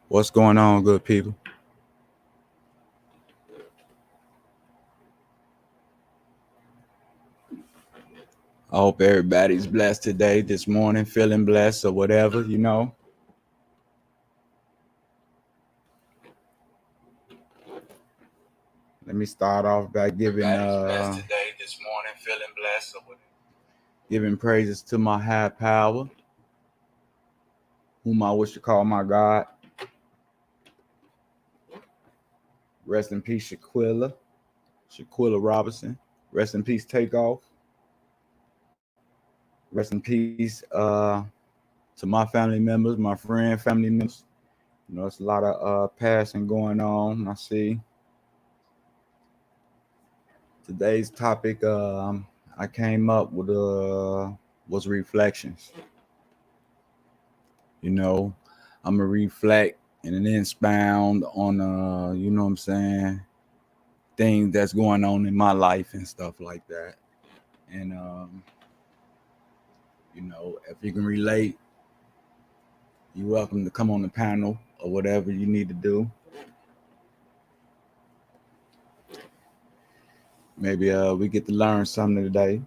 What's going on, good people? I hope everybody's blessed today, this morning, feeling blessed or whatever. Let me start off by giving giving praises to my high power, whom I wish to call my God. Rest in peace, Shaquilla Robinson. Rest in peace, Takeoff. Rest in peace to my family members, my family members. It's a lot of passing going on. I see. Today's topic I came up with was reflections. I'm gonna reflect and then expound on things that's going on in my life and stuff like that. And if you can relate, you're welcome to come on the panel or whatever you need to do. Maybe we get to learn something today.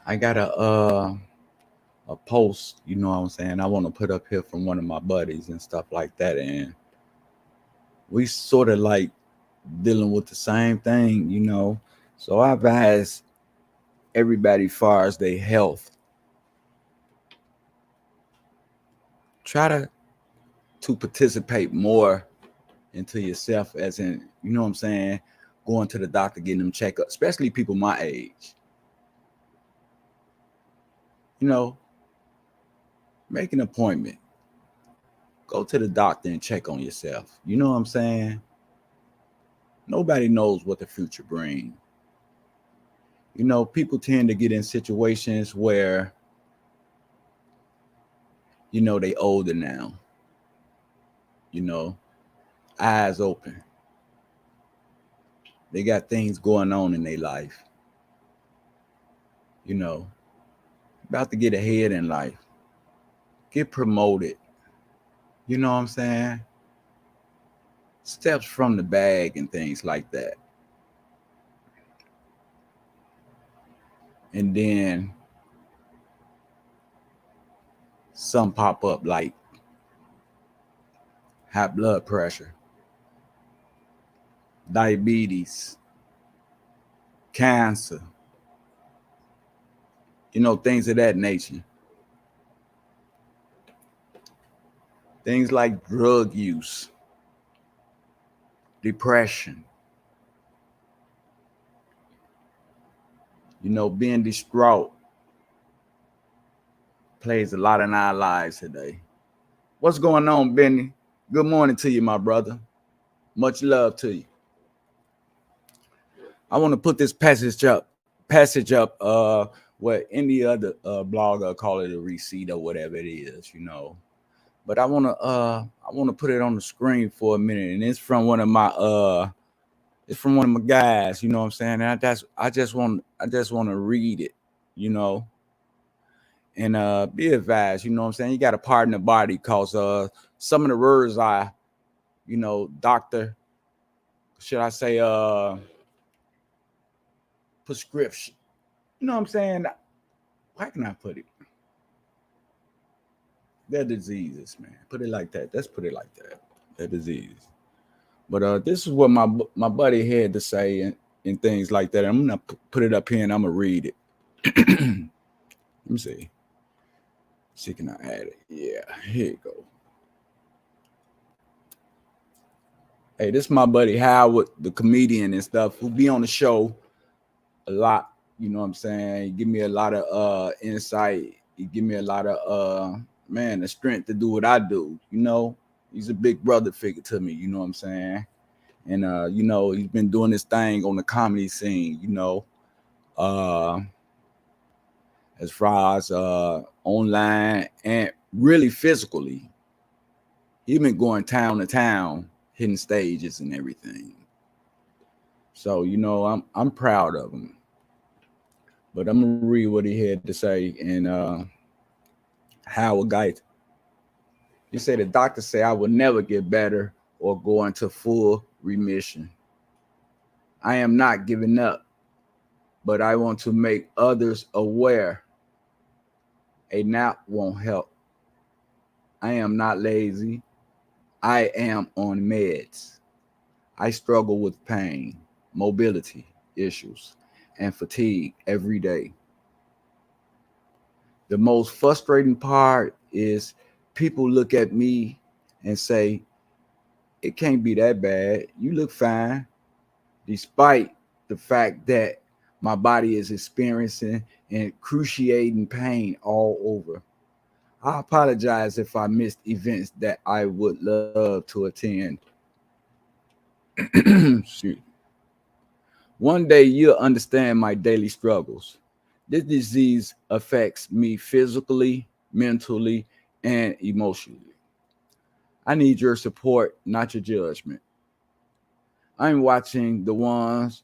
I got a post, I want to put up here from one of my buddies and stuff like that. And we sort of like dealing with the same thing. So I've asked everybody as far as their health, try to participate more into yourself, as in, going to the doctor, getting them checked up, especially people my age. Make an appointment. Go to the doctor and check on yourself. You know what I'm saying? Nobody knows what the future brings. People tend to get in situations where, they older now. Eyes open. They got things going on in their life. About to get ahead in life. Get promoted. You know what I'm saying? Steps from the bag and things like that. And then some pop up like high blood pressure, diabetes, cancer, things of that nature. Things like drug use, depression, being distraught plays a lot in our lives today. What's going on, Benny? Good morning to you, my brother. Much love to you. I want to put this passage up, what any other blogger call it a receipt or whatever it is, But I want to put it on the screen for a minute, and it's from one of my guys, you know what I'm saying? And I just want to read it, and be advised, you know what I'm saying? You got to pardon the body, because some of the words doctor, should I say prescription, you know what I'm saying? How can I put it? They're diseases, man. Put it like that. Let's put it like that. They're diseases. But this is what my buddy had to say and things like that. I'm gonna put it up here and I'm gonna read it. Let me see. See, can I add it? Yeah, here you go. Hey, this is my buddy Howard, the comedian and stuff, who be on the show a lot. You know what I'm saying? He give me a lot of insight. He give me a lot of the strength to do what I do. He's a big brother figure to me. You know what I'm saying? And he's been doing this thing on the comedy scene. As far as online and really physically, he's been going town to town, hitting stages and everything. So, you know, I'm proud of him. But I'm gonna read what he had to say in Howard Guyton. He said the doctor said I will never get better or go into full remission. I am not giving up, but I want to make others aware a nap won't help. I am not lazy. I am on meds. I struggle with pain, mobility issues, and fatigue every day. The most frustrating part is people look at me and say, it can't be that bad. You look fine, despite the fact that my body is experiencing excruciating pain all over. I apologize if I missed events that I would love to attend. Shoot. One day you'll understand my daily struggles. This disease affects me physically, mentally, and emotionally. I need your support, not your judgment. I'm watching the ones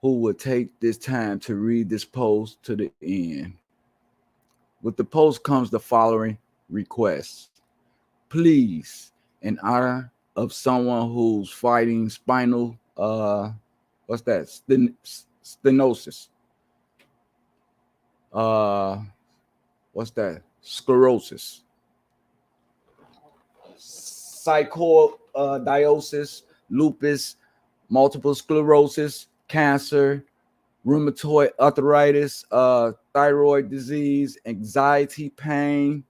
who will take this time to read this post to the end. With the post comes the following request. Please, in honor of someone who's fighting spinal, what's that? Stenosis. Uh, what's that? Sclerosis. Psychodiosis, lupus, multiple sclerosis, cancer, rheumatoid arthritis, thyroid disease, anxiety, pain,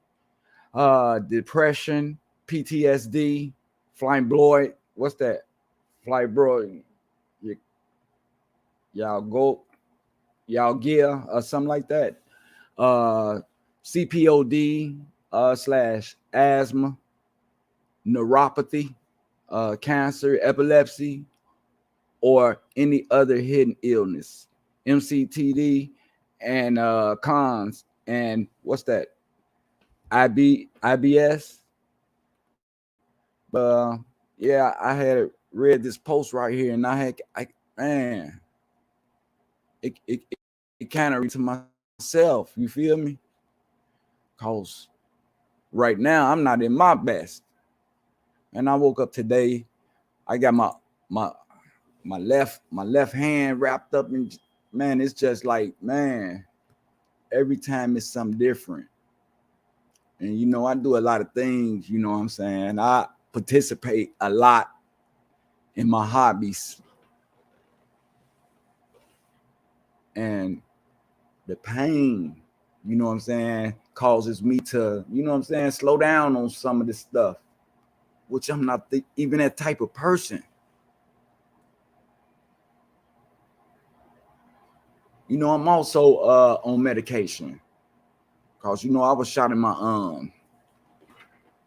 depression, PTSD, fibroid. What's that? Fibroid. Y'all go, y'all gear or something like that. CPOD slash asthma, neuropathy, cancer, epilepsy, or any other hidden illness, MCTD, and cons, and what's that? IBS. Yeah, I had read this post right here, and man, it kind of read to myself. You feel me? Cause right now I'm not in my best, and I woke up today. I got my left hand wrapped up in, man, it's just like, man, every time it's something different. And you know, I do a lot of things, you know what I'm saying? I participate a lot in my hobbies. And the pain, you know what I'm saying, causes me to, you know what I'm saying, slow down on some of this stuff, which I'm not even that type of person. You know, I'm also on medication because, you know, I was shot in my arm,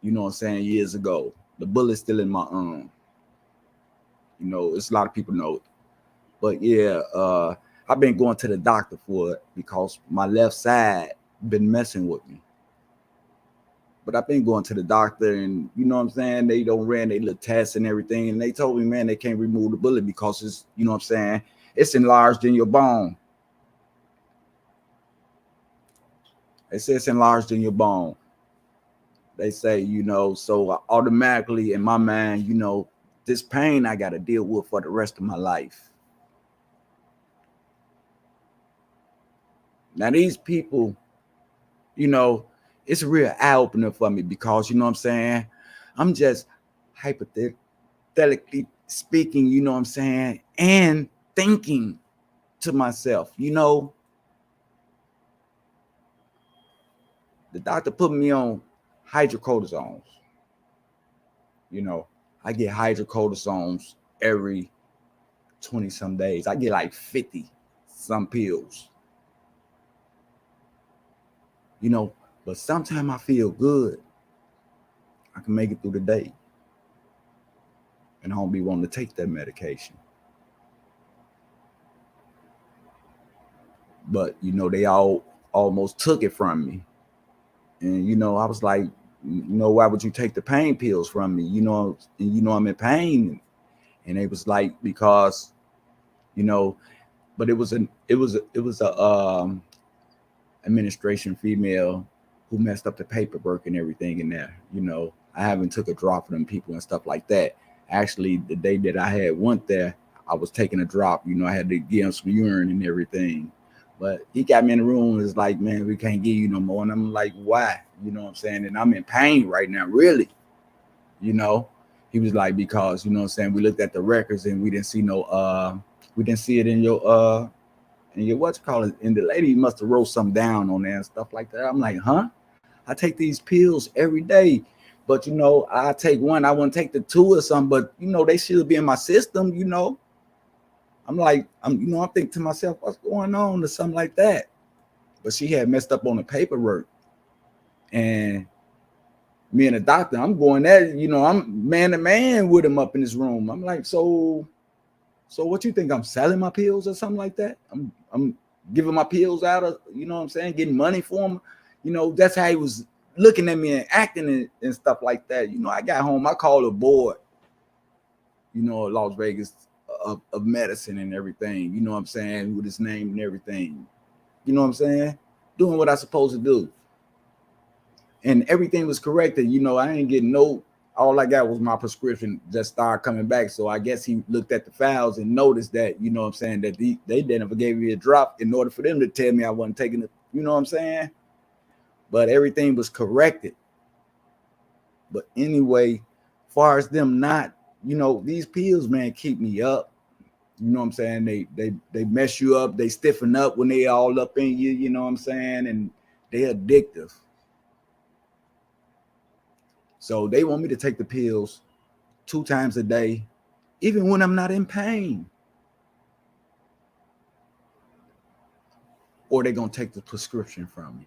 you know what I'm saying, years ago. The bullet's still in my arm. You know, it's a lot of people know it. But yeah, I've been going to the doctor for it because my left side been messing with me. But I've been going to the doctor, and you know what I'm saying, they don't ran their little tests and everything, and they told me, man, they can't remove the bullet because it's, you know what I'm saying, it's enlarged in your bone. They say it's enlarged in your bone. They say, you know, so automatically in my mind, you know, this pain I got to deal with for the rest of my life. Now, these people, you know, it's a real eye opener for me because, you know what I'm saying, I'm just hypothetically speaking, you know what I'm saying, and thinking to myself, you know, the doctor put me on hydrocortisones. You know, I get hydrocortisones every 20 some days. I get like 50 some pills. You know, but sometimes I feel good. I can make it through the day. And I don't be wanting to take that medication. But, you know, they all almost took it from me. And, you know, I was like, you know, why would you take the pain pills from me? You know, and you know, I'm in pain. And it was like, because you know. But it was a administration female who messed up the paperwork and everything in there. You know, I haven't took a drop for them people and stuff like that. Actually, the day that I had went there, I was taking a drop. You know, I had to give him some urine and everything. But he got me in the room and was like, man, we can't give you no more. And I'm like, why? You know what I'm saying? And I'm in pain right now, really. You know, he was like, because, you know what I'm saying, we looked at the records and we didn't see we didn't see it in your and your what's called it, and the lady must have wrote something down on there and stuff like that. I'm like, huh? I take these pills every day, but you know, I take one, I wouldn't take the two or something, but you know, they should be in my system, you know. I'm like, I'm thinking to myself, what's going on or something like that. But she had messed up on the paperwork. And me and the doctor, I'm going at, you know, I'm man to man with him up in this room. I'm like, so what you think? I'm selling my pills or something like that? I'm giving my pills out of, you know what I'm saying, getting money for them. You know, that's how he was looking at me and acting and stuff like that. You know, I got home, I called a board, you know, Las Vegas of medicine and everything, you know what I'm saying, with his name and everything. You know what I'm saying? Doing what I supposed to do. And everything was corrected. You know, I ain't getting all I got was my prescription just started coming back. So I guess he looked at the files and noticed that, you know what I'm saying, that they never gave me a drop in order for them to tell me I wasn't taking it. You know what I'm saying? But everything was corrected. But anyway, far as them not, you know, these pills, man, keep me up. You know what I'm saying? They mess you up. They stiffen up when they all up in you. You know what I'm saying? And they're addictive. So they want me to take the pills 2 times a day, even when I'm not in pain. Or they're going to take the prescription from me.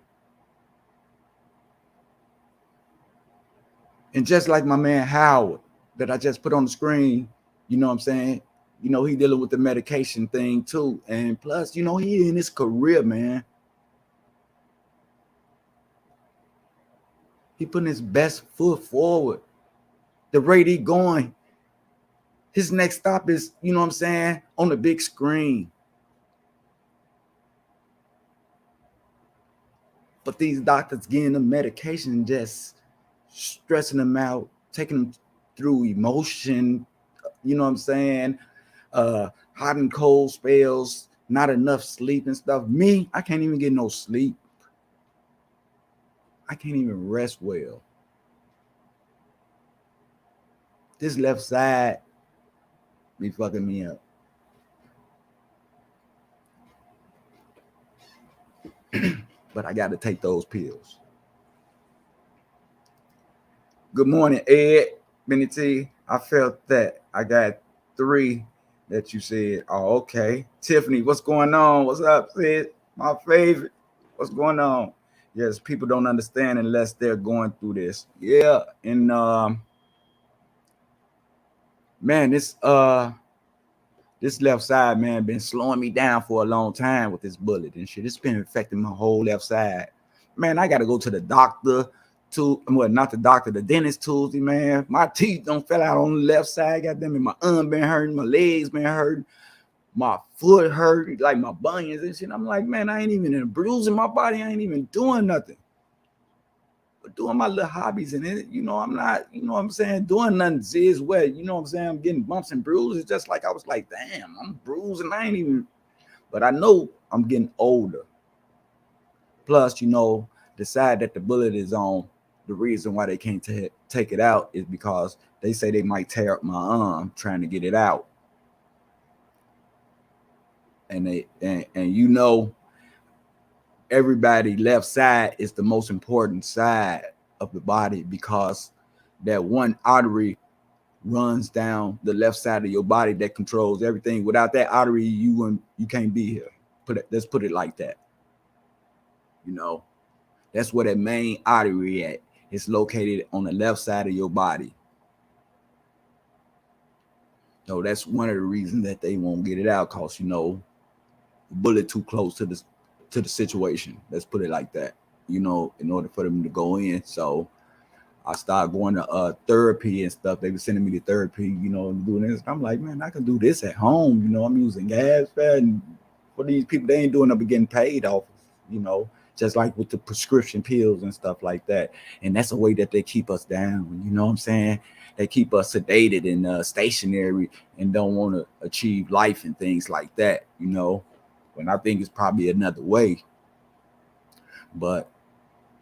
And just like my man Howard that I just put on the screen, you know what I'm saying? You know, he dealing with the medication thing too. And plus, you know, he in his career, man. He putting his best foot forward. The rate he going, his next stop is, you know what I'm saying, on the big screen. But these doctors getting the medication, just stressing them out, taking them through emotion, you know what I'm saying, hot and cold spells, not enough sleep and stuff. Me, I can't even get no sleep. I can't even rest well. This left side be fucking me up. But I got to take those pills. Good morning, Ed, Benny T. I felt that. I got 3 that you said. Oh, okay. Tiffany, what's going on? What's up, sis? My favorite. What's going on? Yes, people don't understand unless they're going through this. Yeah, and man, this left side, man, been slowing me down for a long time with this bullet and shit. It's been affecting my whole left side. Man, I gotta go to the doctor. Not the doctor, the dentist Tuesday, man. My teeth don't fell out on the left side. Goddamn it, my arm been hurting, my legs been hurting, my foot hurt, like my bunions and shit. I'm like, man, I ain't even in a bruise in my body. I ain't even doing nothing. But doing my little hobbies and it, you know, I'm not, you know what I'm saying, doing nothing is well. You know what I'm saying? I'm getting bumps and bruises. Just like I was like, damn, I'm bruising. I ain't even, but I know I'm getting older. Plus, you know, the side that the bullet is on, the reason why they can't take it out is because they say they might tear up my arm trying to get it out. And you know, everybody left side is the most important side of the body because that one artery runs down the left side of your body that controls everything. Without that artery, you can't be here. Let's put it like that. You know, that's where that main artery at. It's located on the left side of your body. So that's one of the reasons that they won't get it out, because, you know, the bullet too close to the situation. Let's put it like that, you know, in order for them to go in. So I started going to therapy and stuff. They were sending me to therapy, you know, and doing this. I'm like, man, I can do this at home. You know, I'm using gas fare, and for these people, they ain't doing up getting paid off, you know, just like with the prescription pills and stuff like that. And that's a way that they keep us down. You know what I'm saying? They keep us sedated and stationary and don't want to achieve life and things like that, you know. When I think it's probably another way. But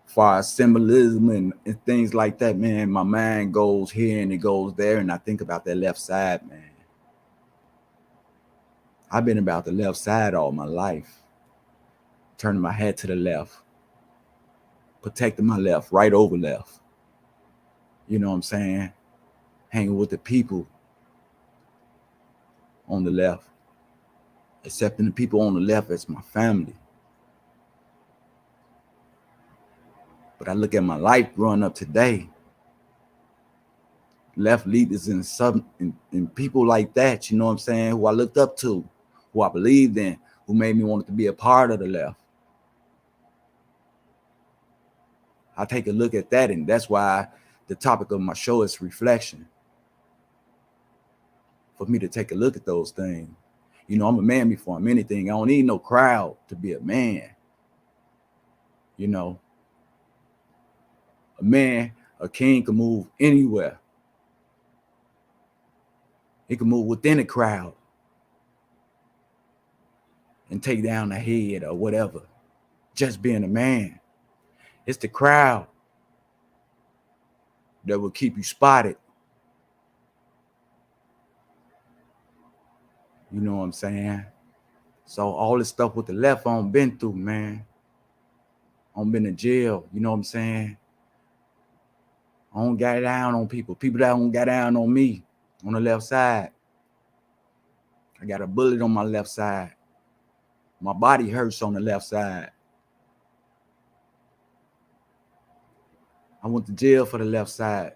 far as symbolism and things like that, man, my mind goes here and it goes there, and I think about that left side, man. I've been about the left side all my life, turning my head to the left, protecting my left, right over left. You know what I'm saying? Hanging with the people on the left, accepting the people on the left as my family. But I look at my life growing up today, left leaders and people like that, you know what I'm saying, who I looked up to, who I believed in, who made me want to be a part of the left. I take a look at that, and that's why the topic of my show is reflection. For me to take a look at those things. You know, I'm a man before I'm anything. I don't need no crowd to be a man. You know, a man, a king can move anywhere. He can move within a crowd and take down a head or whatever. Just being a man. It's the crowd that will keep you spotted. You know what I'm saying? So all this stuff with the left I don't been through, man. I don't been in jail, you know what I'm saying? I don't got down on people. People that don't got down on me on the left side. I got a bullet on my left side. My body hurts on the left side. I went to jail for the left side.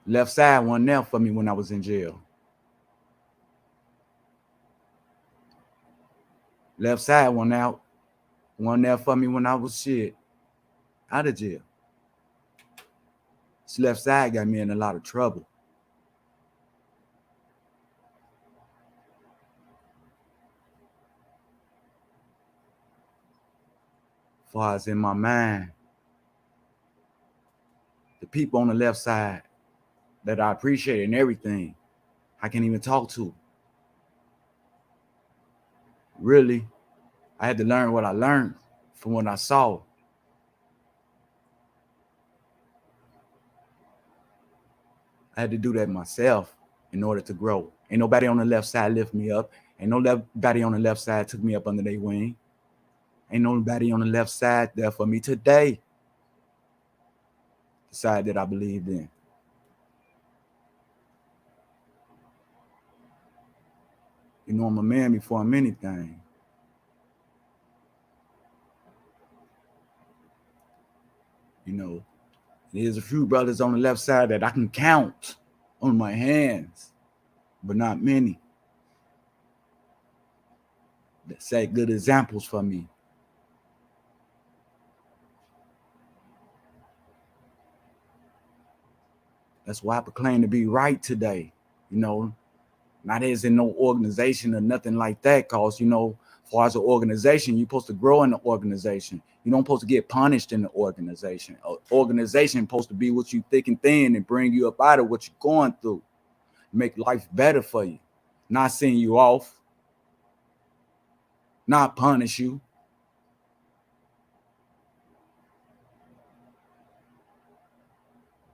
Left side wasn't there for me when I was in jail. Left side wasn't there for me when I was out of jail. This left side got me in a lot of trouble. As far as in my mind, the people on the left side that I appreciate and everything, I can't even talk to. Really, I had to learn what I learned from what I saw. I had to do that myself in order to grow. Ain't nobody on the left side lift me up. Ain't nobody on the left side took me up under their wing. Ain't nobody on the left side there for me today. The side that I believed in. You know, I'm a man before I'm anything. You know, there's a few brothers on the left side that I can count on my hands, but not many. That set good examples for me. That's why I proclaim to be right today. You know, not as in no organization or nothing like that, cause you know, as far as an organization, you're supposed to grow in the organization. You don't supposed to get punished in the organization. An organization supposed to be what you thick and thin and bring you up out of what you're going through, make life better for you, not send you off, not punish you.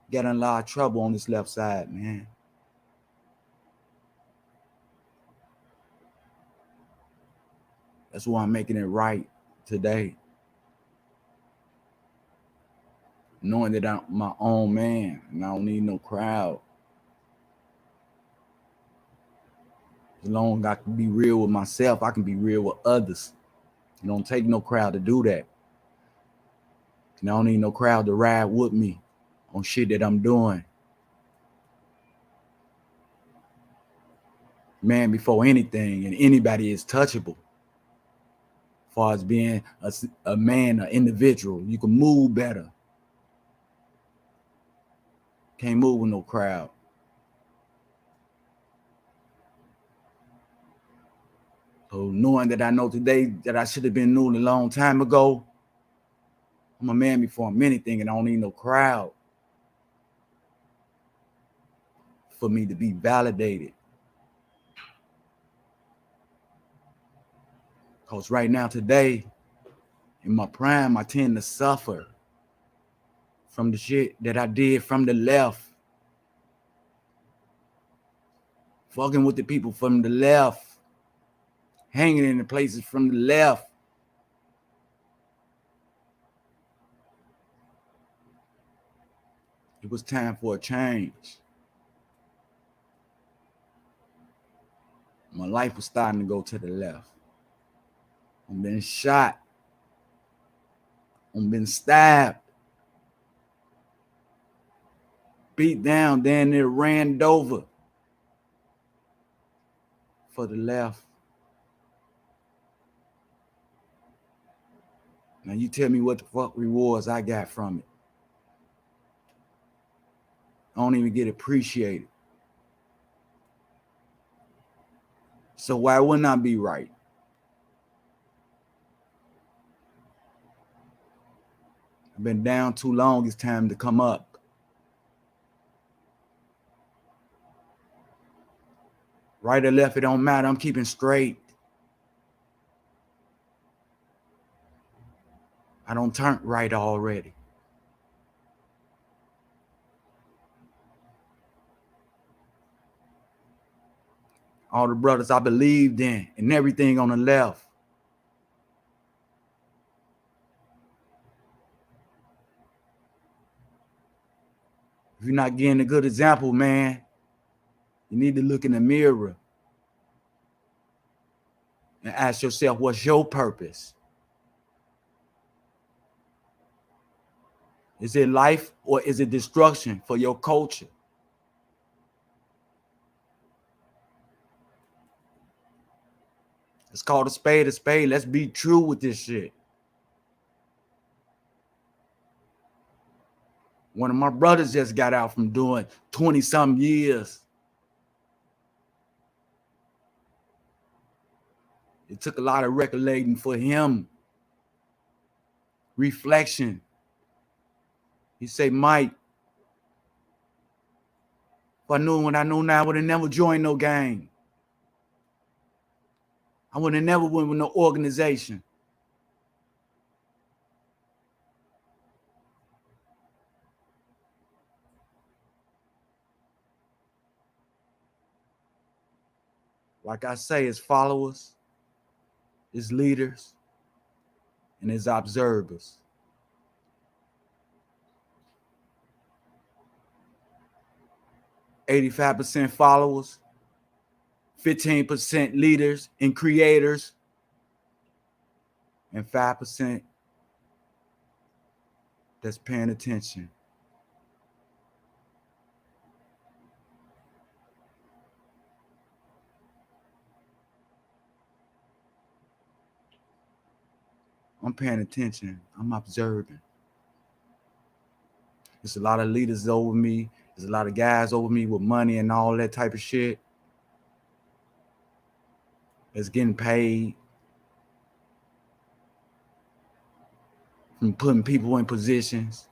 Got in a lot of trouble on this left side, man. That's why I'm making it right today. Knowing that I'm my own man and I don't need no crowd. As long as I can be real with myself, I can be real with others. You don't take no crowd to do that. And I don't need no crowd to ride with me on shit that I'm doing. Man, before anything, and anybody is touchable. far as being a man, an individual. You can move better. Can't move with no crowd. So knowing that I know today that I should have been known a long time ago, I'm a man before I'm anything, and I don't need no crowd for me to be validated. Because right now, today, in my prime, I tend to suffer from the shit that I did from the left. Fucking with the people from the left. Hanging in the places from the left. It was time for a change. My life was starting to go to the left. I'm being shot. I'm being stabbed. Beat down, then it ran over for the left. Now you tell me what the fuck rewards I got from it. I don't even get appreciated. So why wouldn't I be right? I've been down too long. It's time to come up. Right or left, it don't matter. I'm keeping straight. I don't turn right already. All the brothers I believed in and everything on the left. If you're not getting a good example, man, you need to look in the mirror and ask yourself, what's your purpose? Is it life or is it destruction for your culture? It's called a spade a spade. Let's be true with this shit. One of my brothers just got out from doing 20-something years. It took a lot of recollecting for him. Reflection. He said, Mike, if I knew what I know now, I would have never joined no gang. I would have never went with no organization. Like I say, as followers, as leaders, and as observers. %85 followers, 15% leaders and creators, and 5% that's paying attention. I'm paying attention. I'm observing. There's a lot of leaders over me. There's a lot of guys over me with money and all that type of shit that's getting paid from putting people in positions.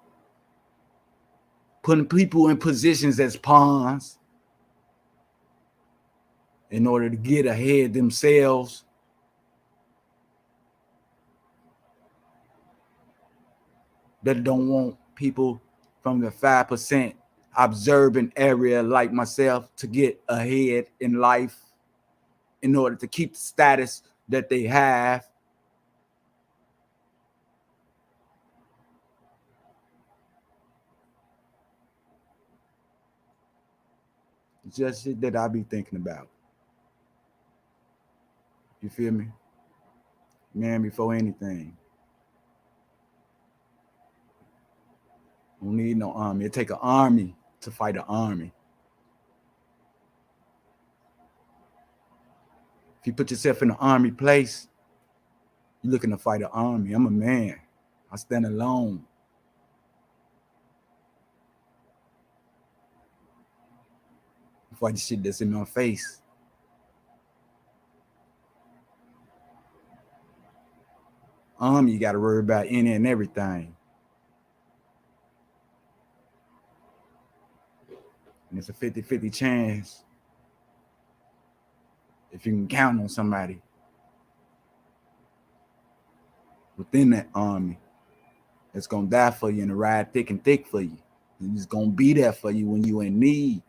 Putting people in positions as pawns in order to get ahead themselves. That don't want people from the 5% observing area like myself to get ahead in life in order to keep the status that they have. It's just shit that I be thinking about. You feel me? Man, before anything. Don't need no army. It take an army to fight an army. If you put yourself in an army place, You looking to fight an army. I'm a man. I stand alone. Fight the shit that's in my face. You got to worry about any and everything. And it's a 50-50 chance if you can count on somebody within that army that's going to die for you and ride thick and thick for you. And he's going to be there for you when you're in need.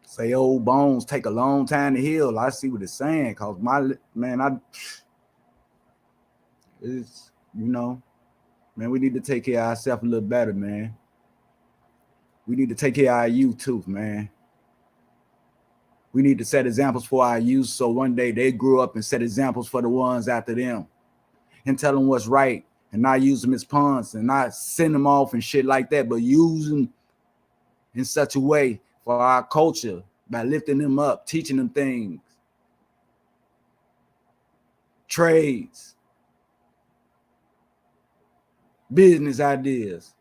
Say old bones take a long time to heal. I see what it's saying, cause it's, man, we need to take care of ourselves a little better, man. We need to take care of our youth too, man. We need to set examples for our youth so one day they grew up and set examples for the ones after them and tell them what's right and not use them as pawns and not send them off and shit like that, but use them in such a way for our culture by lifting them up, teaching them things, trades, business ideas,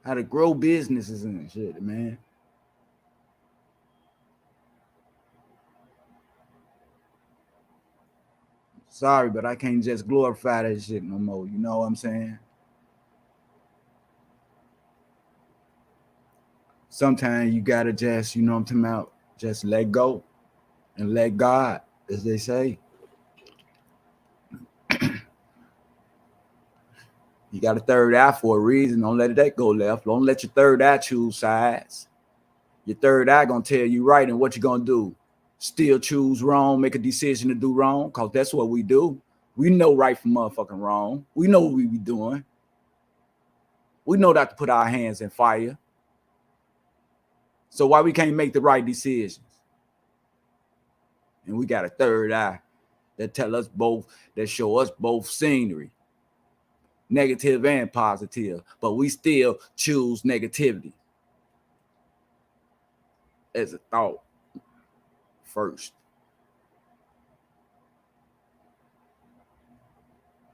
how to grow businesses and shit, man. Sorry, but I can't just glorify that shit no more. You know what I'm saying? Sometimes you gotta just, you know what I'm talking about, just let go and let God, as they say. You got a third eye for a reason. Don't let that go left. Don't let your third eye choose sides. Your third eye gonna tell you right, and what you gonna do? Still choose wrong, make a decision to do wrong, because that's what we do. We know right from motherfucking wrong. We know what we be doing. We know not to put our hands in fire. So why we can't make the right decisions? And we got a third eye that tell us both, that show us both scenery, negative and positive, but we still choose negativity as a thought first.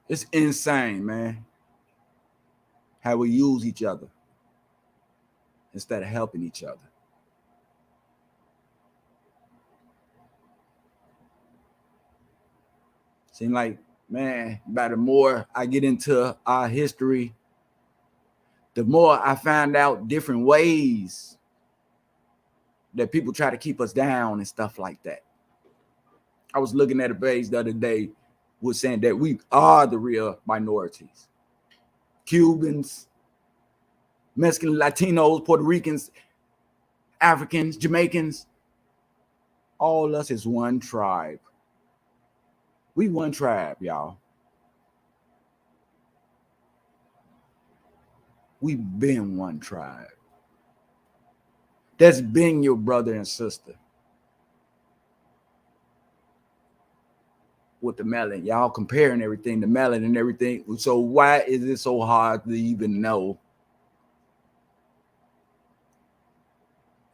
It's insane, man, how we use each other instead of helping each other. Seem like, man, by the more I get into our history, the more I find out different ways that people try to keep us down and stuff like that. I was looking at a page the other day, was saying that we are the real minorities. Cubans, Mexican, Latinos, Puerto Ricans, Africans, Jamaicans, all us is one tribe. We one tribe, y'all. We've been one tribe. That's been your brother and sister. With the melon, y'all comparing everything, the melon and everything. So why is it so hard to even know?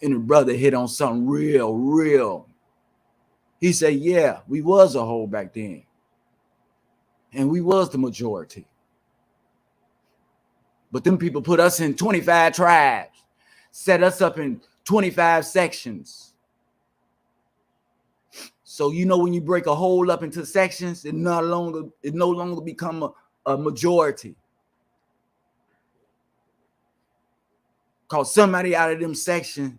And the brother hit on something real. He said, yeah, we was a whole back then. And we was the majority. But them people put us in 25 tribes, set us up in 25 sections. So when you break a whole up into sections, it no longer become a majority. Because somebody out of them sections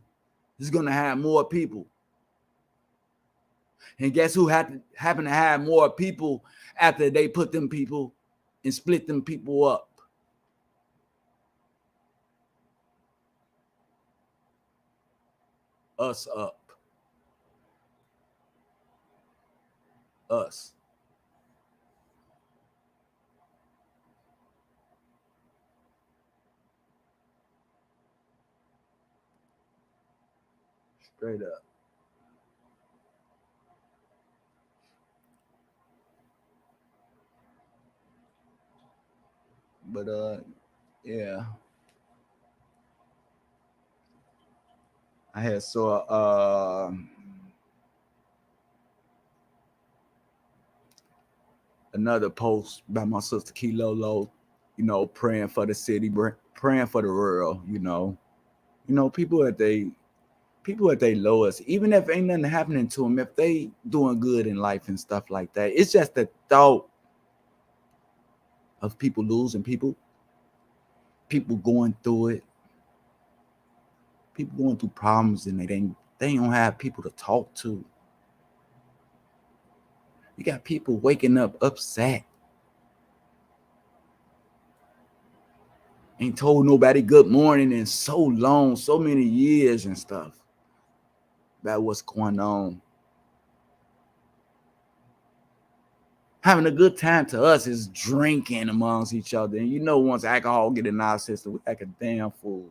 is gonna have more people. And guess who happened to have more people after they put them people and split them people up? Us up. Us. Straight up. But yeah, I had saw another post by my sister Kilolo, praying for the city, praying for the world, people at they lowest, even if ain't nothing happening to them, if they doing good in life and stuff like that, it's just the thought of people losing people going through it, people going through problems, and they don't have people to talk to. You got people waking up upset, ain't told nobody good morning in so long, so many years and stuff about what's going on. Having a good time to us is drinking amongst each other. And once alcohol get in our system, we act a damn fool.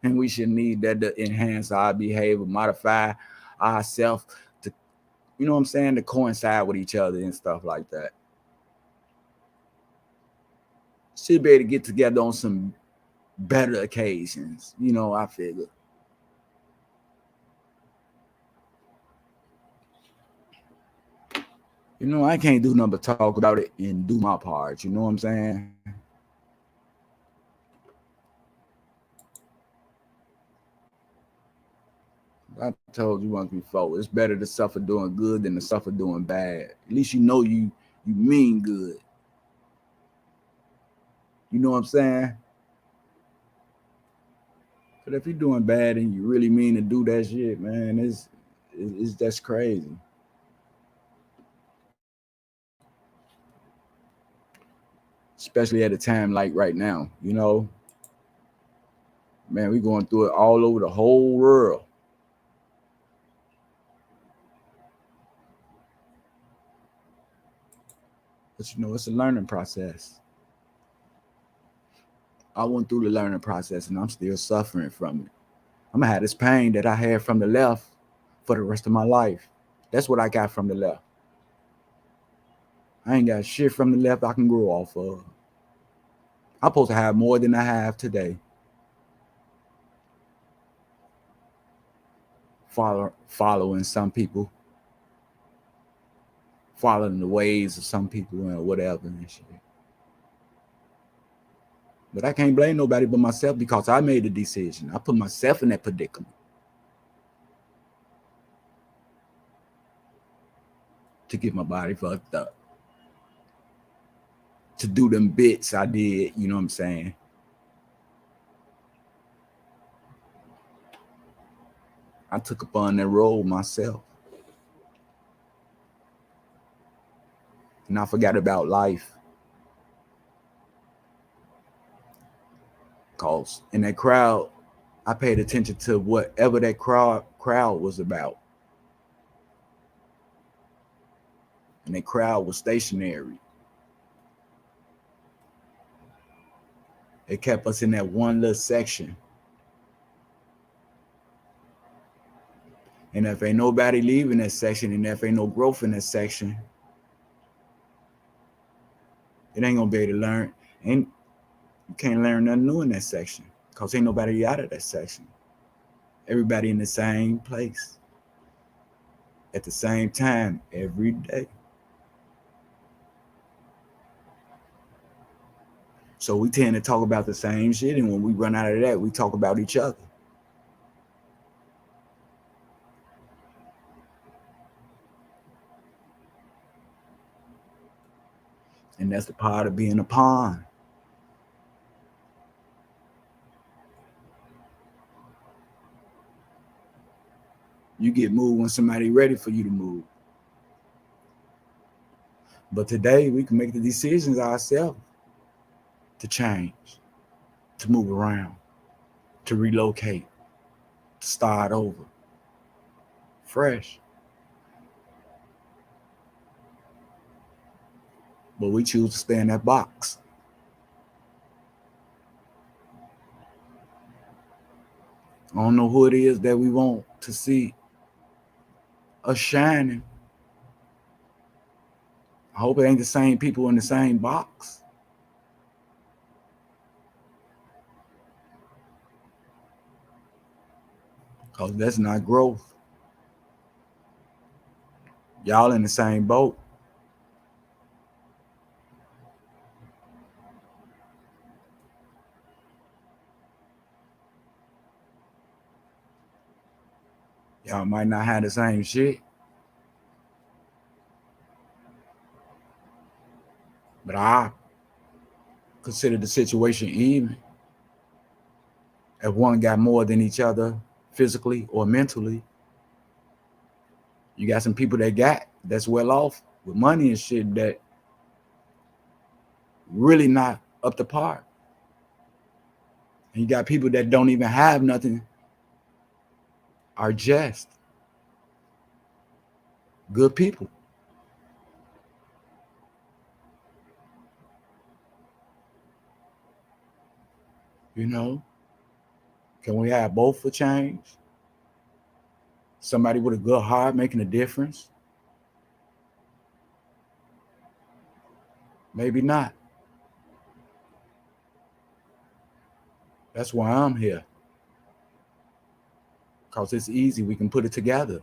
And we should need that to enhance our behavior, modify ourselves to, to coincide with each other and stuff like that. Should be able to get together on some better occasions, I figure. I can't do nothing but talk about it and do my part. You know what I'm saying? I told you once before, it's better to suffer doing good than to suffer doing bad. At least you mean good. You know what I'm saying? But if you're doing bad and you really mean to do that shit, man, it's that's crazy. Especially at a time like right now, man, we going through it all over the whole world. But it's a learning process. I went through the learning process and I'm still suffering from it. I'm gonna have this pain that I had from the left for the rest of my life. That's what I got from the left. I ain't got shit from the left I can grow off of. I'm supposed to have more than I have today. Following some people, following the ways of some people and whatever and shit. But I can't blame nobody but myself because I made the decision. I put myself in that predicament to get my body fucked up, to do them bits I did, you know what I'm saying? I took upon that role myself. And I forgot about life. Cause in that crowd, I paid attention to whatever that crowd was about. And that crowd was stationary. It kept us in that one little section. And if ain't nobody leaving that section, and if ain't no growth in that section, it ain't gonna be able to learn. And you can't learn nothing new in that section because ain't nobody out of that section. Everybody in the same place at the same time every day. So we tend to talk about the same shit, and when we run out of that, we talk about each other. And that's the part of being a pawn. You get moved when somebody ready for you to move. But today we can make the decisions ourselves to change, to move around, to relocate, to start over, fresh. But we choose to stay in that box. I don't know who it is that we want to see us shining. I hope it ain't the same people in the same box. because that's not growth. Y'all in the same boat. Y'all might not have the same shit, but I consider the situation even. If one got more than each other physically or mentally, you got some people that's well off with money and shit that really not up to par. And you got people that don't even have nothing, are just good people. You know, can we have both for change? Somebody with a good heart making a difference? Maybe not. That's why I'm here. Because it's easy. We can put it together.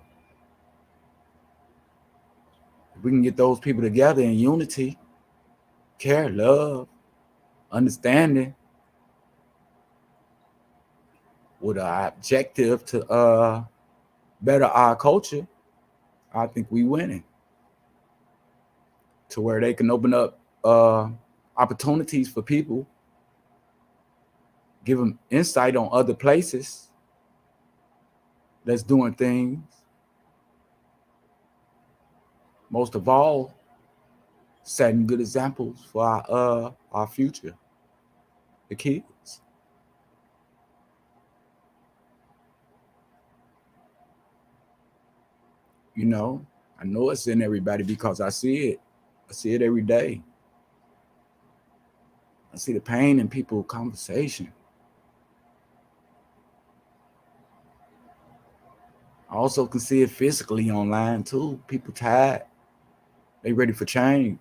If we can get those people together in unity, care, love, understanding, with an objective to better our culture, I think we winning. To where they can open up opportunities for people, give them insight on other places that's doing things. Most of all, setting good examples for our future, the kids. You know, I know it's in everybody because I see it. I see it every day. I see the pain in people's conversation. I also can see it physically online too. People tired. They ready for change.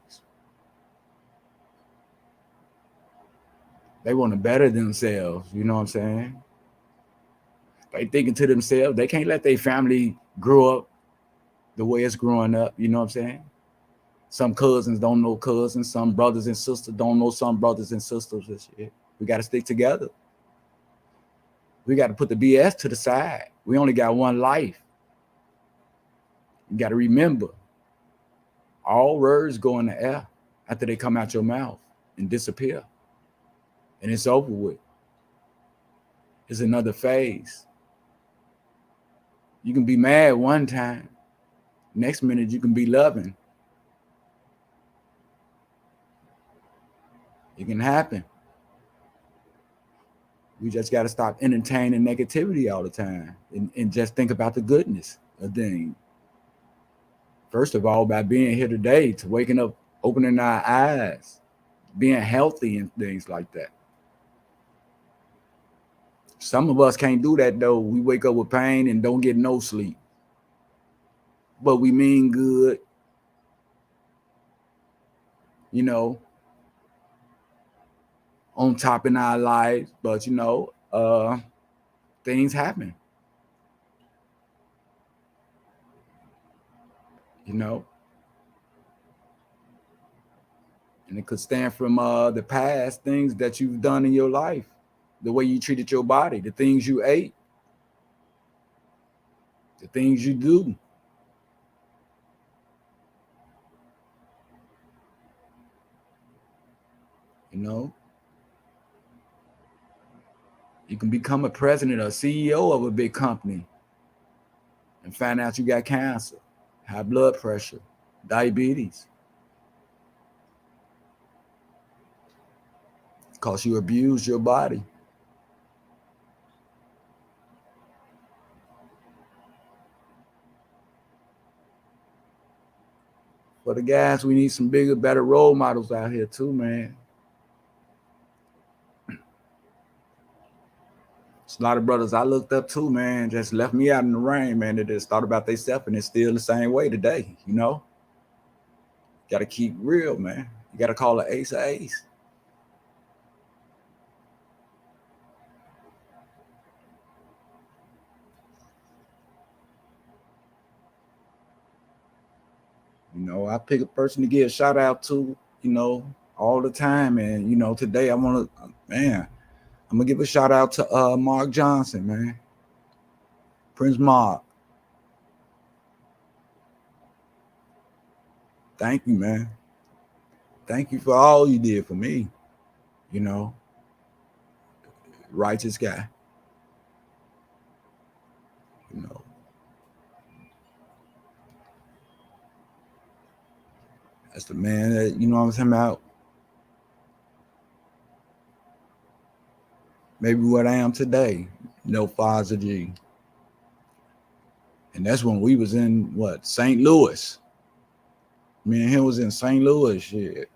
They want to better themselves. You know what I'm saying? They thinking to themselves, they can't let their family grow up the way it's growing up. You know what I'm saying? Some cousins don't know cousins. Some brothers and sisters don't know some brothers and sisters and shit. We got to stick together. We got to put the BS to the side. We only got one life. You got to remember, all words go in the air after they come out your mouth and disappear. And it's over with. It's another phase. You can be mad one time. Next minute, you can be loving. It can happen. We just got to stop entertaining negativity all the time and just think about the goodness of things. First of all, by being here today, to waking up, opening our eyes, being healthy and things like that. Some of us can't do that though. We wake up with pain and don't get no sleep. But we mean good. You know, on top in our lives, but you know, things happen. You know, and it could stand from the past things that you've done in your life, the way you treated your body, the things you ate, the things you do. You know, you can become a president or CEO of a big company and find out you got cancer, high blood pressure, diabetes, because you abused your body. For the guys, we need some bigger, better role models out here too, man. It's a lot of brothers I looked up to, man, just left me out in the rain, man. They just thought about themselves and it's still the same way today, you know? Got to keep real, man. You got to call an ace an ace. I pick a person to give a shout out to, all the time. And, today I'm going to give a shout out to Mark Johnson, man. Prince Mark. Thank you, man. Thank you for all you did for me. Righteous guy. That's the man that, what I'm talking about. Maybe what I am today. Father G. And that's when we was in St. Louis. Me and him was in St. Louis, shit.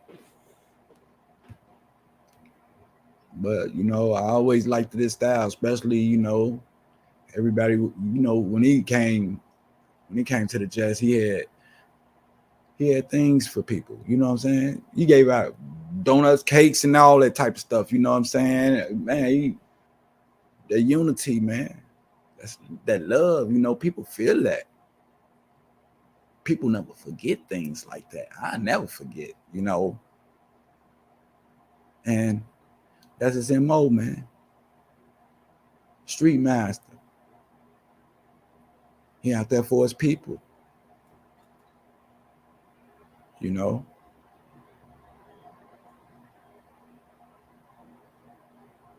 But I always liked this style, especially everybody. When he came to the jazz, he had things for people. You know what I'm saying? He gave out donuts, cakes, and all that type of stuff. You know what I'm saying? Man, the unity, man. That's that love. People feel that. People never forget things like that. I never forget. And that's his MO, man. Street master. He out there for his people.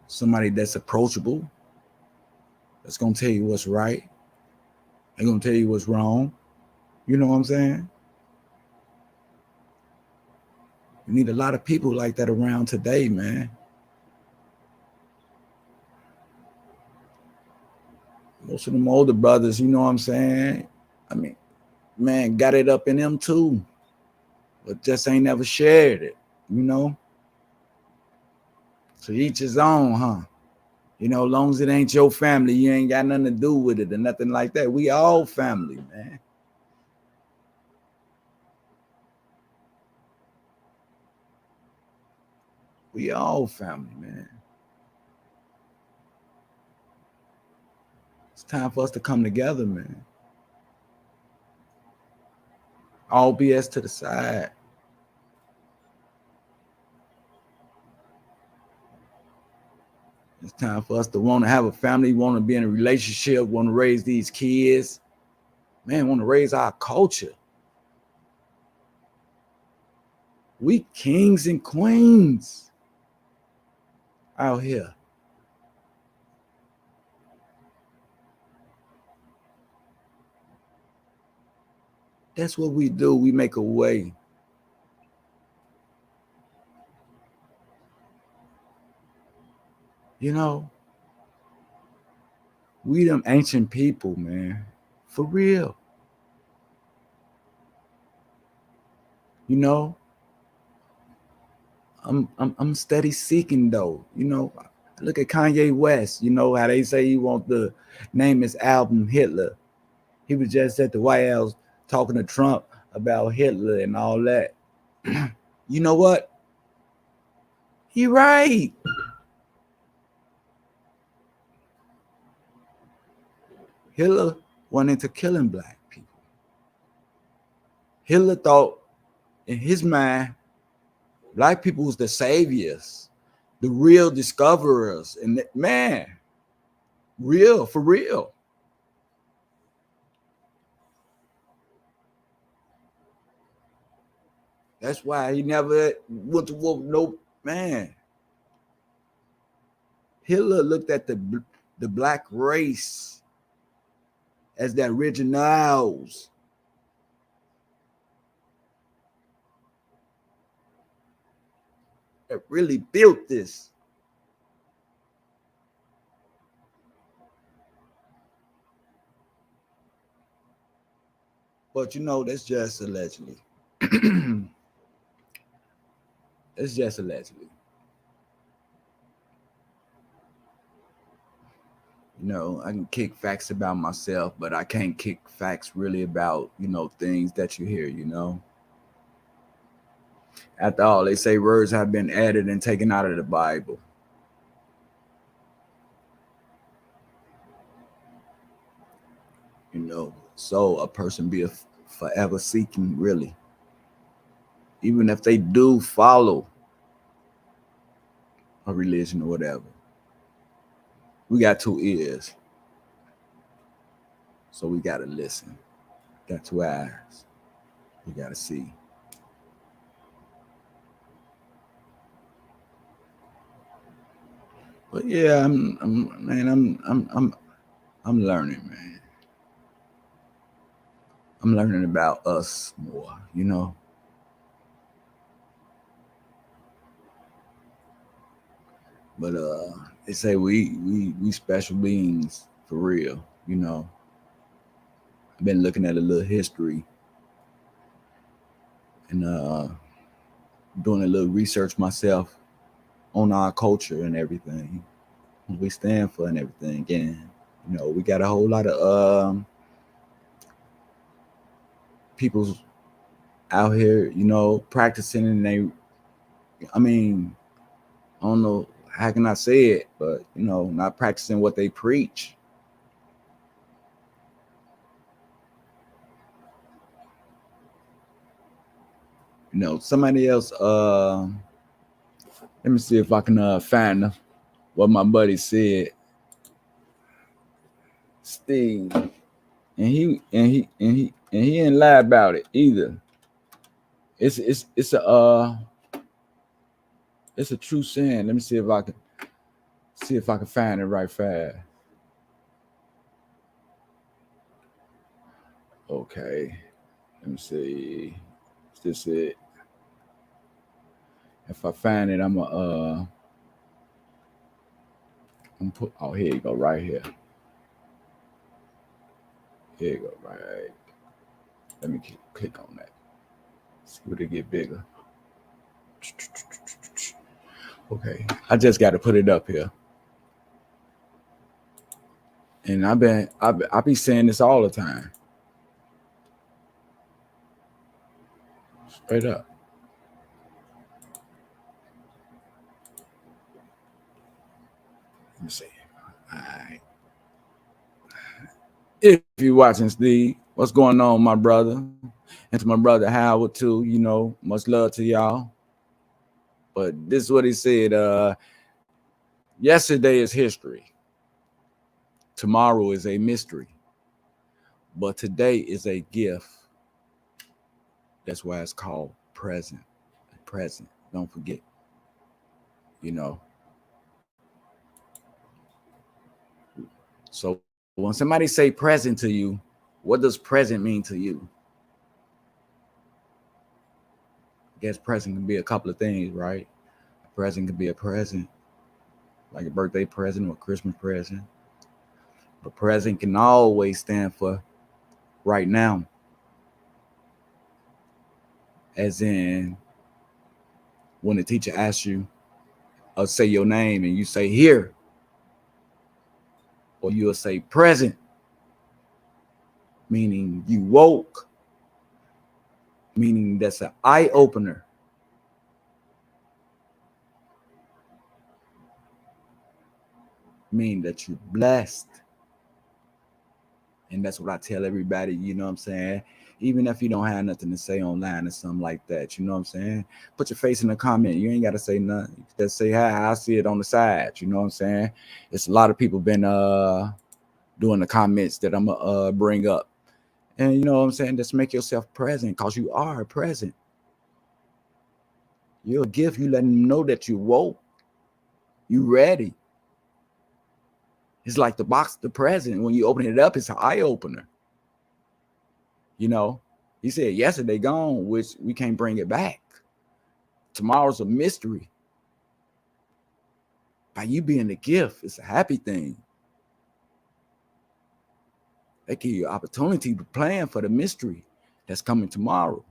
Somebody that's approachable. That's gonna tell you what's right. They're gonna tell you what's wrong. You know what I'm saying? You need a lot of people like that around today, man. Most of them older brothers, you know what I'm saying? I mean, man, got it up in them too, but just ain't never shared it, So each his own, huh? Long as it ain't your family, you ain't got nothing to do with it or nothing like that. We all family, man. We all family, man. It's time for us to come together, man. All BS to the side. It's time for us to want to have a family, want to be in a relationship, want to raise these kids. Man, want to raise our culture. We kings and queens out here. That's what we do. We make a way. We them ancient people, man. For real. I'm steady seeking though. Look at Kanye West. How they say he want to name his album Hitler. He was just at the White House talking to Trump about Hitler and all that. You know what? He right. Hitler went into killing black people. Hitler thought in his mind, black people was the saviors, the real discoverers. And man, real, for real. That's why he never went to war. No, man. Hitler looked at the black race as the originals. That really built this. But that's just allegedly. It's just allegedly. I can kick facts about myself, but I can't kick facts really about, things that you hear, After all, they say words have been added and taken out of the Bible. So a person be forever seeking, really. even if they do follow a religion or whatever, we got 2 ears, so we gotta listen. Got 2 eyes, we gotta see. But yeah, I'm learning, man. I'm learning about us more, you know. But they say we special beings for real, you know. I've been looking at a little history and doing a little research myself on our culture and everything, what we stand for and everything. And you know, we got a whole lot of people out here, you know, practicing, and they, I mean, I don't know how can I say it, but you know, not practicing what they preach. You know, somebody else. Let me see if I can find what my buddy said. Steve, and he didn't lie about it either. It's a true saying. Let me see if I can find it right fast. Okay, let me see. Is this it? If I find it, I'm put. Oh, here you go, right here. Here you go, right. Let me click on that. See would it get bigger. Okay, I just got to put it up here. And I be saying this all the time. Straight up. Let me see. All right. If you're watching, Steve, what's going on, my brother? And to my brother Howard too, you know, much love to y'all. But this is what he said. Yesterday is history. Tomorrow is a mystery. But today is a gift. That's why it's called present. Present. Don't forget. You know. So when somebody say present to you, what does present mean to you? I guess present can be a couple of things, right? A present could be a present, like a birthday present or a Christmas present. But present can always stand for right now. As in, when the teacher asks you or say your name and you say here, or you'll say present, meaning you woke, meaning that's an eye opener. Meaning that you're blessed. And that's what I tell everybody, you know what I'm saying? Even if you don't have nothing to say online or something like that, you know what I'm saying? Put your face in the comment. You ain't got to say nothing. You just say hi. I see it on the side. You know what I'm saying? It's a lot of people been doing the comments that I'm gonna bring up. And you know what I'm saying? Just make yourself present because you are present. You're a gift. You letting them know that you woke. You ready. It's like the box, the present. When you open it up, it's an eye opener. You know, he said yesterday gone, which we can't bring it back. Tomorrow's a mystery. By you being a gift, it's a happy thing. They give you opportunity to plan for the mystery that's coming tomorrow.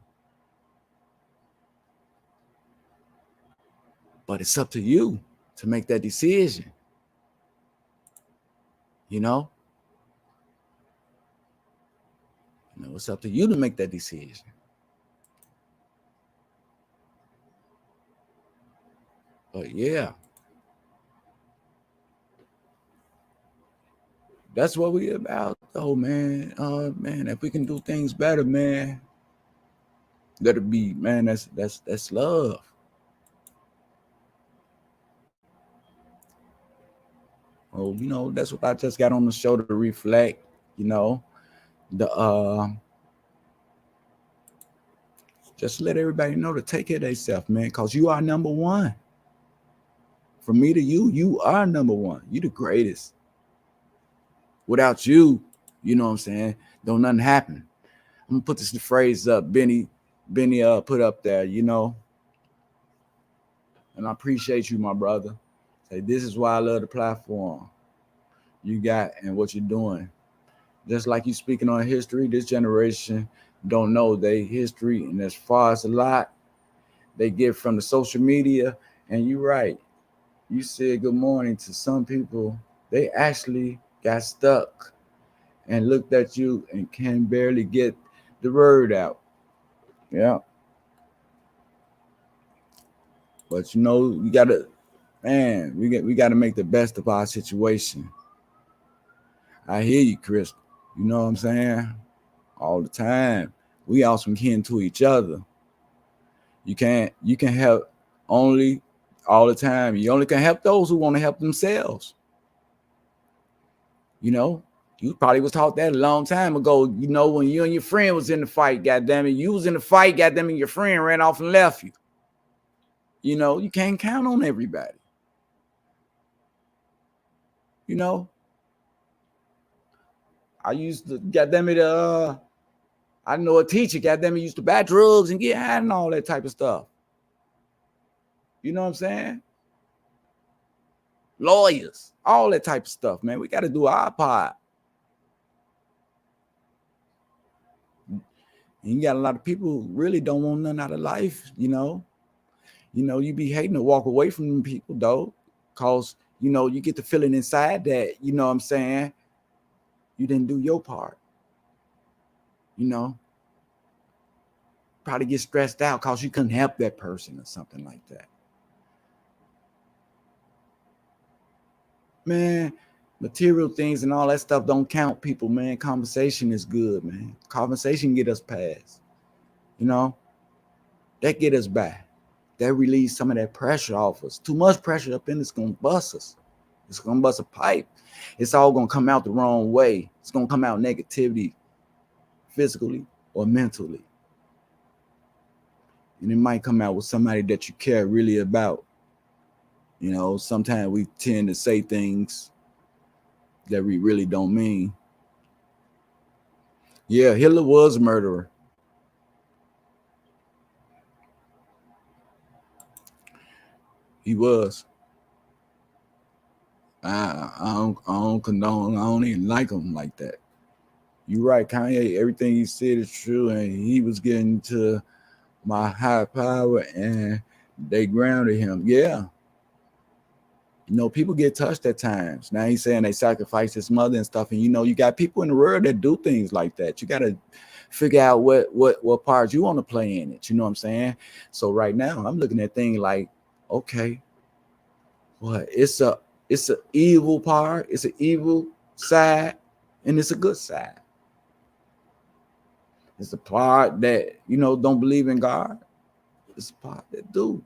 But it's up to you to make that decision. You know, it's up to you to make that decision. But yeah, that's what we about, though, man. Man, if we can do things better, man, Let it be, man. That's love. Oh, that's what I just got on the show to reflect. The just let everybody know to take care of themselves, man, because you are number one. From me to you, you are number one. You the greatest. Without you, you know what I'm saying, don't nothing happen. I'm gonna put this phrase up, Benny put up there, and I appreciate you, my brother. Say, this is why I love the platform you got and what you're doing. Just like you speaking on history, this generation don't know their history, and as far as a lot they get from the social media. And you're right. You said good morning to some people. They actually got stuck and looked at you and can barely get the word out. Yeah. But we gotta, man, we gotta make the best of our situation. I hear you, Chris. You know what I'm saying? All the time. We all some kin to each other. You can help only all the time. You only can help those who want to help themselves. You probably was taught that a long time ago. When you and your friend was in the fight, goddamn it, you was in the fight, goddamn it, your friend ran off and left you. You can't count on everybody. I used to, goddamn it, I know a teacher, goddamn it, used to buy drugs and get high and all that type of stuff. You know what I'm saying? Lawyers, all that type of stuff, man. We got to do our part. And you got a lot of people who really don't want nothing out of life, you be hating to walk away from them people, though, because, you get the feeling inside that, you know what I'm saying, you didn't do your part, probably get stressed out because you couldn't help that person or something like that. Man, material things and all that stuff don't count, people, man. Conversation is good, man. Conversation get us past, that get us back. That release some of that pressure off us. Too much pressure up in it's gonna bust us. It's gonna bust a pipe. It's all gonna come out the wrong way. It's gonna come out negativity, physically or mentally. And it might come out with somebody that you care really about. Sometimes we tend to say things that we really don't mean. Yeah, Hitler was a murderer. He was. I don't condone. I don't even like him like that. You're right, Kanye. Everything he said is true, and he was getting to my high power, and they grounded him. Yeah. People get touched at times. Now he's saying they sacrificed his mother and stuff, and you got people in the world that do things like that. You got to figure out what part you want to play in it. You know what I'm saying? So right now, I'm looking at things like, okay, what? It's a evil part. It's an evil side, and it's a good side. It's a part that don't believe in God. It's a part that do,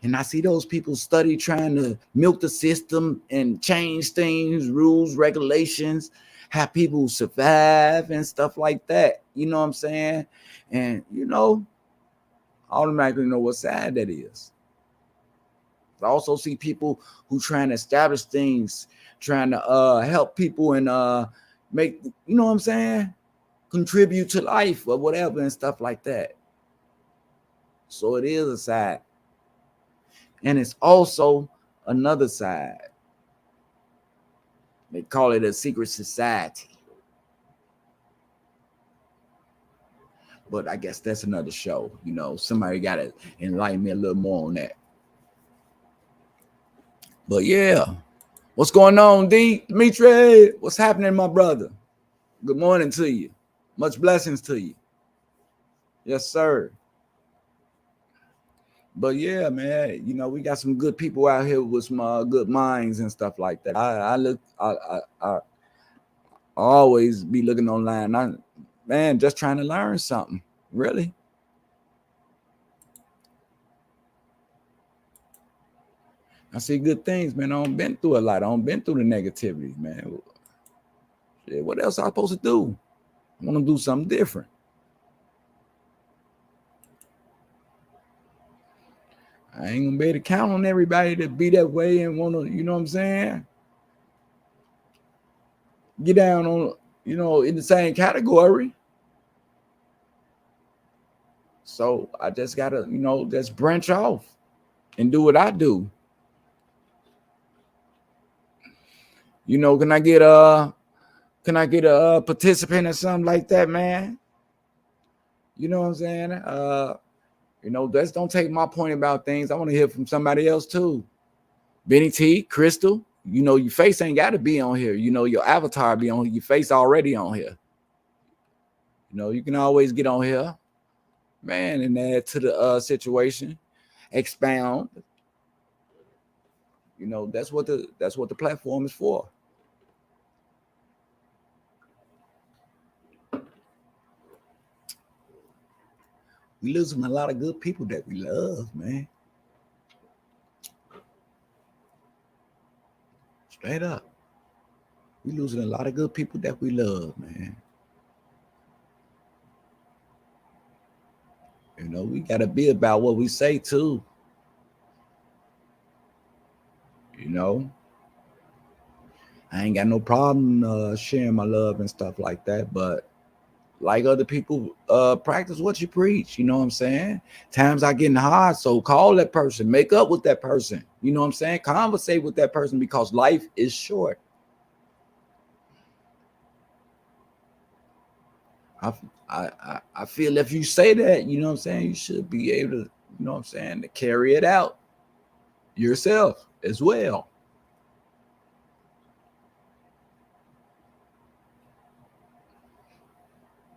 and I see those people study trying to milk the system and change things, rules, regulations, how people survive and stuff like that. You know what I'm saying? And automatically know what side that is. I also see people who trying to establish things, trying to help people and make, what I'm saying, contribute to life or whatever and stuff like that. So it is a side. And it's also another side. They call it a secret society. But I guess that's another show. Somebody got to enlighten me a little more on that. But yeah, what's going on, Dimitri? What's happening, my brother? Good morning to you. Much blessings to you. Yes, sir. But yeah, man, we got some good people out here with some good minds and stuff like that. I always be looking online. Just trying to learn something, really. I see good things, man. I don't been through a lot. I don't been through the negativity, man. Shit, what else I supposed to do? I want to do something different. I ain't gonna be able to count on everybody to be that way and want to, you know what I'm saying? Get down on, you know, in the same category. So I just gotta, you know, just branch off and do what I do. You know, can I get a participant or something like that, man? You know what I'm saying? You know, just don't take my point about things. I want to hear from somebody else too. Benny T, Crystal, you know, your face ain't got to be on here. You know, your avatar be on here. Your face already on here. You know, you can always get on here, man, and add to the situation, expound. You know, that's what the platform is for. We losing a lot of good people that we love, man. Straight up. We losing a lot of good people that we love, man. You know, we gotta be about what we say too. You know, I ain't got no problem sharing my love and stuff like that, but like other people, practice what you preach. You know what I'm saying? Times are getting hard, so call that person, make up with that person. You know what I'm saying? Conversate with that person because life is short. I feel if you say that, you know what I'm saying, you should be able to, you know what I'm saying, to carry it out yourself as well.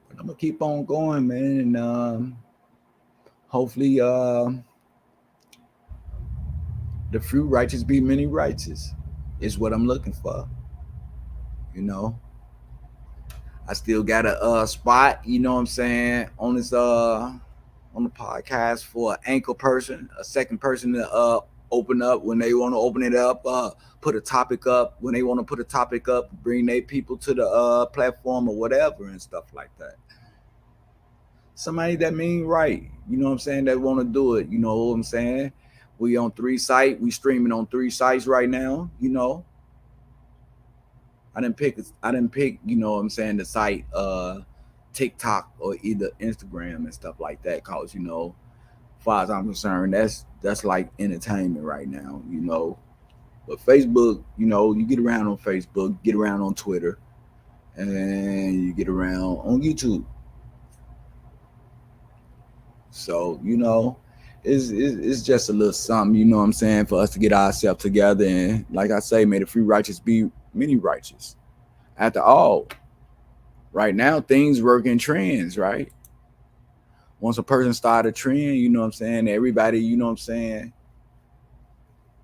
But I'm gonna keep on going, man, and hopefully the few righteous be many righteous is what I'm looking for. You know, I still got a spot, you know what I'm saying, on this on the podcast for an anchor person, a second person to open up when they want to open it up, put a topic up when they want to put a topic up, bring their people to the platform or whatever and stuff like that. Somebody that mean right, you know what I'm saying, that want to do it, you know what I'm saying. We on 3 sites, we streaming on 3 sites right now, you know. I didn't pick, you know what I'm saying, the site TikTok or either Instagram and stuff like that, cause you know, as far as I'm concerned, that's like entertainment right now, you know. But Facebook, you know, you get around on Facebook, get around on Twitter, and you get around on YouTube. So, you know, it's just a little something, you know what I'm saying, for us to get ourselves together. And like I say, may the few righteous be many righteous. After all, right now, things work in trends, right? Once a person start a trend, you know what I'm saying, everybody, you know what I'm saying,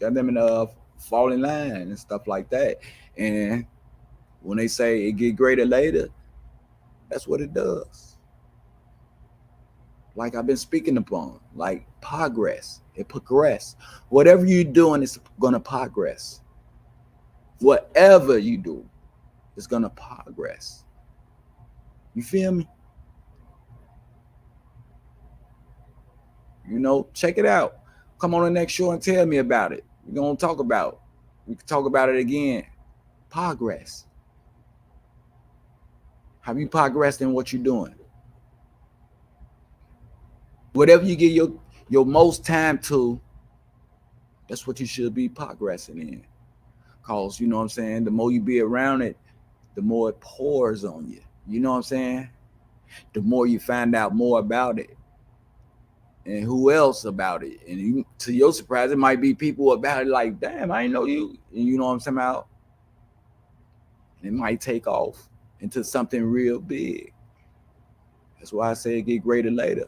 got them in a fall in line and stuff like that. And when they say it get greater later, that's what it does. Like I've been speaking upon, like progress. It progress. Whatever you're doing is gonna progress. Whatever you do is gonna progress. You feel me? You know, check it out. Come on the next show and tell me about it. We're gonna talk about it. We can talk about it again. Progress. Have you progressed in what you're doing? Whatever you give your most time to, that's what you should be progressing in. Cause you know what I'm saying, the more you be around it, the more it pours on you. You know what I'm saying? The more you find out more about it. And who else about it? And you, to your surprise, it might be people about it like, damn, I didn't know you. And you know what I'm saying about? It might take off into something real big. That's why I say it get greater later.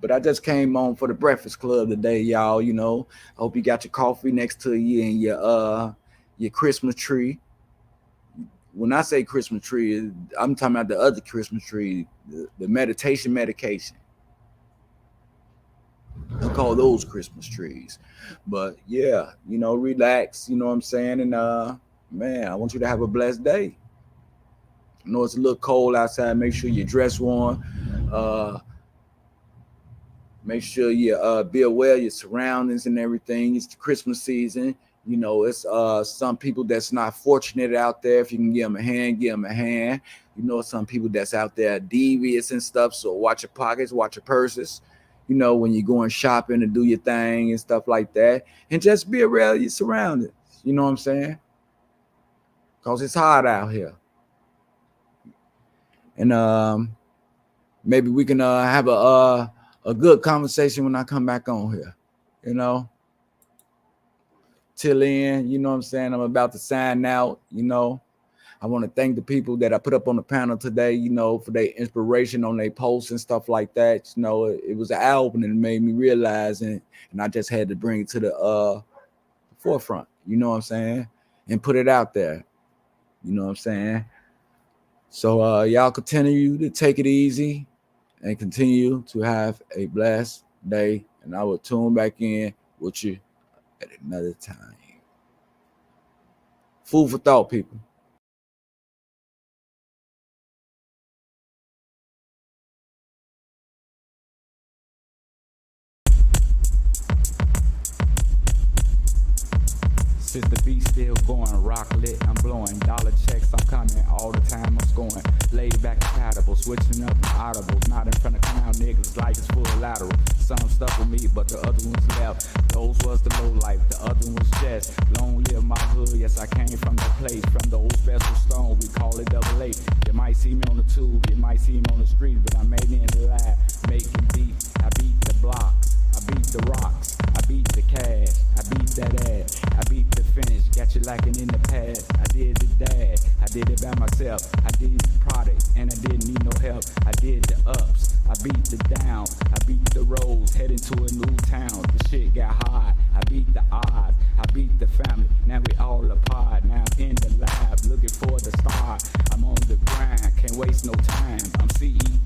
But I just came on for the Breakfast Club today, y'all. You know, I hope you got your coffee next to you and your Christmas tree. When I say Christmas tree, I'm talking about the other Christmas tree, the meditation medication. I call those Christmas trees. But yeah, you know, relax, you know what I'm saying? And man, I want you to have a blessed day. I know it's a little cold outside. Make sure you dress warm. Uh Make sure you be aware of your surroundings and everything. It's the Christmas season. You know, it's some people that's not fortunate out there. If you can give them a hand, give them a hand. You know, some people that's out there devious and stuff. So watch your pockets, watch your purses. You know, when you're going shopping to do your thing and stuff like that. And just be aware of your surroundings. You know what I'm saying? Because it's hot out here. And maybe we can have a good conversation when I come back on here. You know? Till then, you know what I'm saying? I'm about to sign out, you know. I want to thank the people that I put up on the panel today, you know, for their inspiration on their posts and stuff like that. You know, it was an album and it made me realize, and I just had to bring it to the forefront, you know what I'm saying? And put it out there, you know what I'm saying? So y'all continue to take it easy and continue to have a blessed day. And I will tune back in with you at another time. Food for thought, people. Since the beat still going, rock lit, I'm blowing dollar checks, I'm coming all the time, I'm scoring. Laid back compatible, switching up the audibles, not in front of clown niggas like it's full lateral. Some stuck with me, but the other ones left. Those was the low life, the other was just long live my hood. Yes, I came from that place, from the old special stone, we call it double A. You might see me on the tube, you might see me on the street, but I made it in the lab, making beat. I beat the block, I beat the rocks, I beat the cash, I beat that ass, I beat the finish, got you lacking in the past. I did the dash, I did it by myself, I did the product, and I didn't need no help. I did the ups, I beat the down, I beat the roads, heading to a new town. The shit got hard, I beat the odds, I beat the family, now we all apart. Now I'm in the lab, looking for the star, I'm on the grind, can't waste no time. I'm CEO